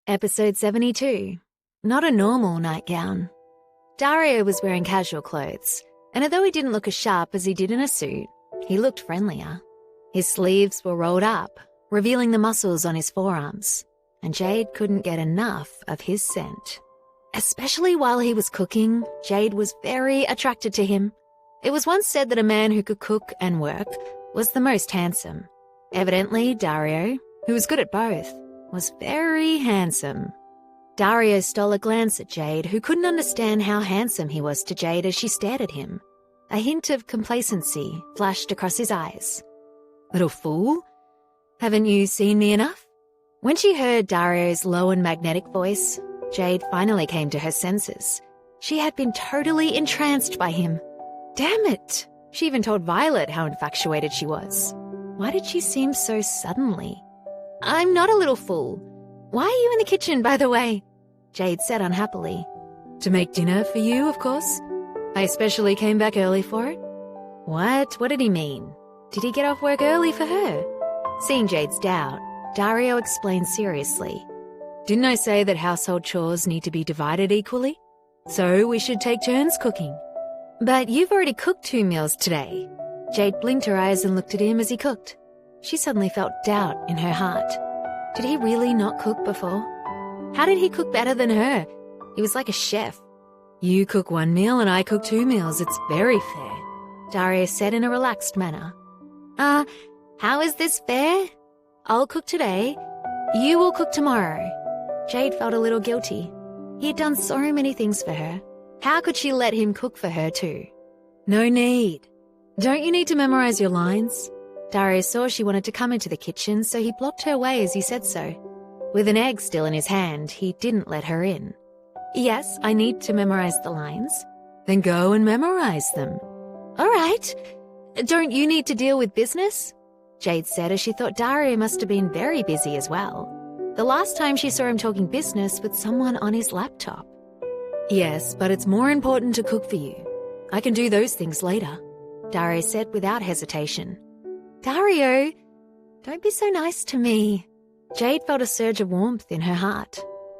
Episode 72. Not a normal nightgown. Dario was wearing casual clothes, and although he didn't look as sharp as he did in a suit, he looked friendlier. His sleeves were rolled up, revealing the muscles on his forearms, and Jade couldn't get enough of his scent. Especially while he was cooking, Jade was very attracted to him. It was once said that a man who could cook and work was the most handsome. Evidently, Dario, who was good at both, was very handsome. Dario stole a glance at Jade, who couldn't understand how handsome he was to Jade as she stared at him. A hint of complacency flashed across his eyes. "Little fool, haven't you seen me enough?" When she heard Dario's low and magnetic voice, Jade finally came to her senses. She had been totally entranced by him. Damn it! She even told Violet how infatuated she was. Why did she seem so suddenly? "I'm not a little fool. Why are you in the kitchen, by the way?" Jade said unhappily. "To make dinner for you, of course. I especially came back early for it." What? What did he mean? Did he get off work early for her? Seeing Jade's doubt, Dario explained seriously. "Didn't I say that household chores need to be divided equally? So we should take turns cooking." "But you've already cooked 2 meals today." Jade blinked her eyes and looked at him as he cooked. She suddenly felt doubt in her heart. Did he really not cook before? How did he cook better than her? He was like a chef. "You cook 1 meal and I cook 2 meals. It's very fair," Dario said in a relaxed manner. How is this fair? I'll cook today. You will cook tomorrow." Jade felt a little guilty. He had done so many things for her. How could she let him cook for her too? "No need. Don't you need to memorize your lines?" Dario saw she wanted to come into the kitchen, so he blocked her way as he said so. With an egg still in his hand, he didn't let her in. "Yes, I need to memorize the lines." "Then go and memorize them." "All right. Don't you need to deal with business?" Jade said as she thought Dario must have been very busy as well. The last time she saw him talking business with someone on his laptop. "Yes, but it's more important to cook for you. I can do those things later," Dario said without hesitation. "Dario, don't be so nice to me." Jade felt a surge of warmth in her heart.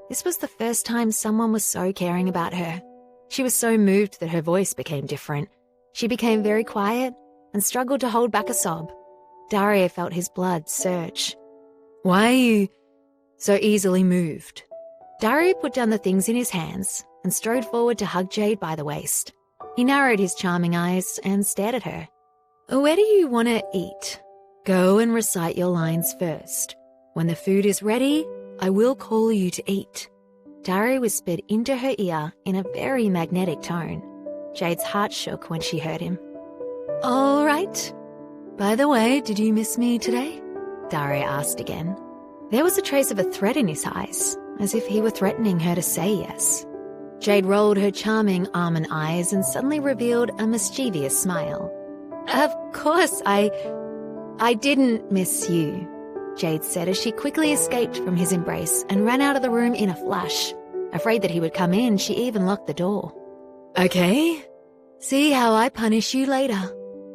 This was the first time someone was so caring about her. She was so moved that her voice became different. She became very quiet and struggled to hold back a sob. Dario felt his blood surge. "Why are you so easily moved?" Dario put down the things in his hands and strode forward to hug Jade by the waist. He narrowed his charming eyes and stared at her. "Where do you want to eat?" "Go and recite your lines first. When the food is ready, I will call you to eat." Dario whispered into her ear in a very magnetic tone. Jade's heart shook when she heard him. "All right. By the way, did you miss me today?" Dario asked again. There was a trace of a threat in his eyes, as if he were threatening her to say yes. Jade rolled her charming almond eyes and suddenly revealed a mischievous smile. "Of course, I didn't miss you," Jade said as she quickly escaped from his embrace and ran out of the room in a flash. Afraid that he would come in, she even locked the door. "Okay, see how I punish you later,"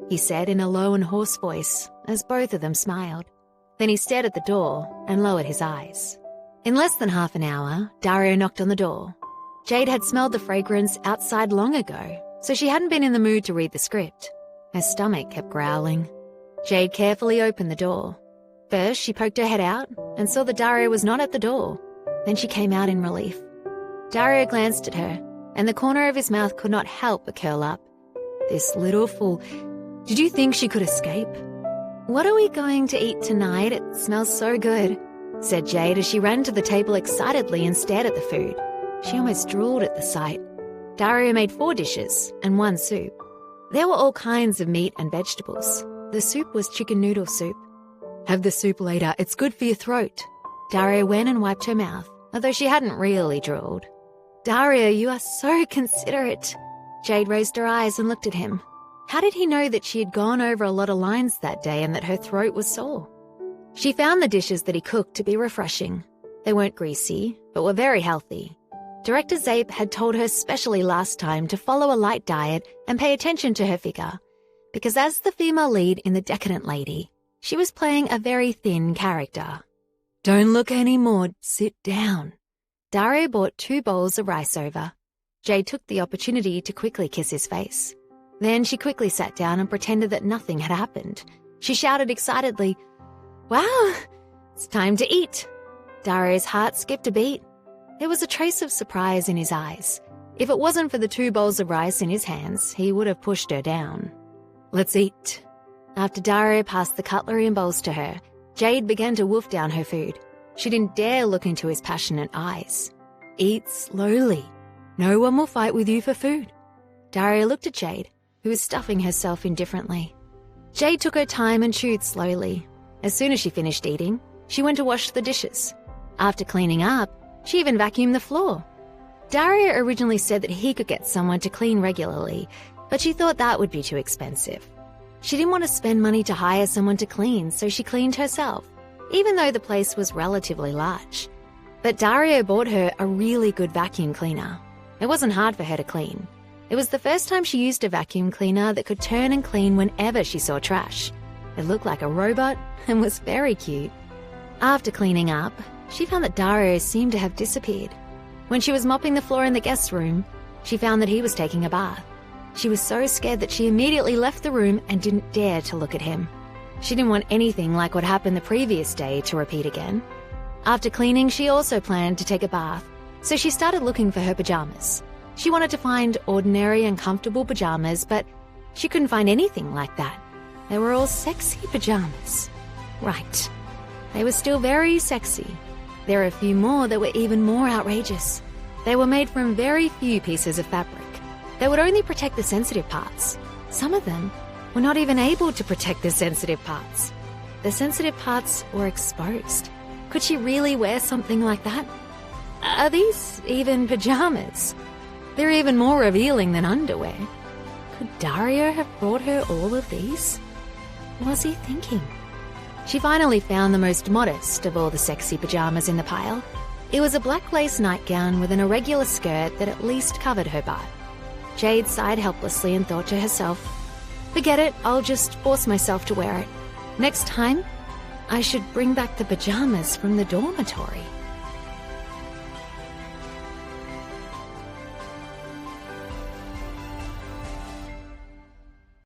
he said in a low and hoarse voice as both of them smiled. Then he stared at the door and lowered his eyes. In less than half an hour, Dario knocked on the door. Jade had smelled the fragrance outside long ago, so she hadn't been in the mood to read the script. Her stomach kept growling. Jade carefully opened the door. First, she poked her head out and saw that Dario was not at the door. Then she came out in relief. Dario glanced at her, and the corner of his mouth could not help but curl up. This little fool. Did you think she could escape? "What are we going to eat tonight? It smells so good," said Jade as she ran to the table excitedly and stared at the food. She almost drooled at the sight. Dario made 4 dishes and 1 soup. There were all kinds of meat and vegetables. The soup was chicken noodle soup. "Have the soup later, it's good for your throat." Dario went and wiped her mouth, although she hadn't really drooled. "Dario, you are so considerate." Jade raised her eyes and looked at him. How did he know that she had gone over a lot of lines that day and that her throat was sore? She found the dishes that he cooked to be refreshing. They weren't greasy, but were very healthy. Director Zape had told her specially last time to follow a light diet and pay attention to her figure, because as the female lead in The Decadent Lady, she was playing a very thin character. Don't look anymore. Sit down. Dario brought 2 bowls of rice over. Jade took the opportunity to quickly kiss his face. Then she quickly sat down and pretended that nothing had happened. She shouted excitedly, "Wow, it's time to eat." Dario's heart skipped a beat. There was a trace of surprise in his eyes. If it wasn't for the 2 bowls of rice in his hands, he would have pushed her down. "Let's eat." After Dario passed the cutlery and bowls to her, Jade began to wolf down her food. She didn't dare look into his passionate eyes. "Eat slowly. No one will fight with you for food." Dario looked at Jade, who was stuffing herself indifferently. Jade took her time and chewed slowly. As soon as she finished eating, she went to wash the dishes. After cleaning up, she even vacuumed the floor. Dario originally said that he could get someone to clean regularly, but she thought that would be too expensive. She didn't want to spend money to hire someone to clean, so she cleaned herself, even though the place was relatively large. But Dario bought her a really good vacuum cleaner. It wasn't hard for her to clean. It was the first time she used a vacuum cleaner that could turn and clean whenever she saw trash. It looked like a robot and was very cute. After cleaning up, she found that Dario seemed to have disappeared. When she was mopping the floor in the guest room, she found that he was taking a bath. She was so scared that she immediately left the room and didn't dare to look at him. She didn't want anything like what happened the previous day to repeat again. After cleaning, she also planned to take a bath, so she started looking for her pajamas. She wanted to find ordinary and comfortable pajamas, but she couldn't find anything like that. They were all sexy pajamas. Right. They were still very sexy. There were a few more that were even more outrageous. They were made from very few pieces of fabric. They would only protect the sensitive parts. Some of them were not even able to protect the sensitive parts. The sensitive parts were exposed. Could she really wear something like that? Are these even pajamas? They're even more revealing than underwear. Could Dario have brought her all of these? What was he thinking? She finally found the most modest of all the sexy pajamas in the pile. It was a black lace nightgown with an irregular skirt that at least covered her butt. Jade sighed helplessly and thought to herself, "Forget it, I'll just force myself to wear it. Next time, I should bring back the pajamas from the dormitory."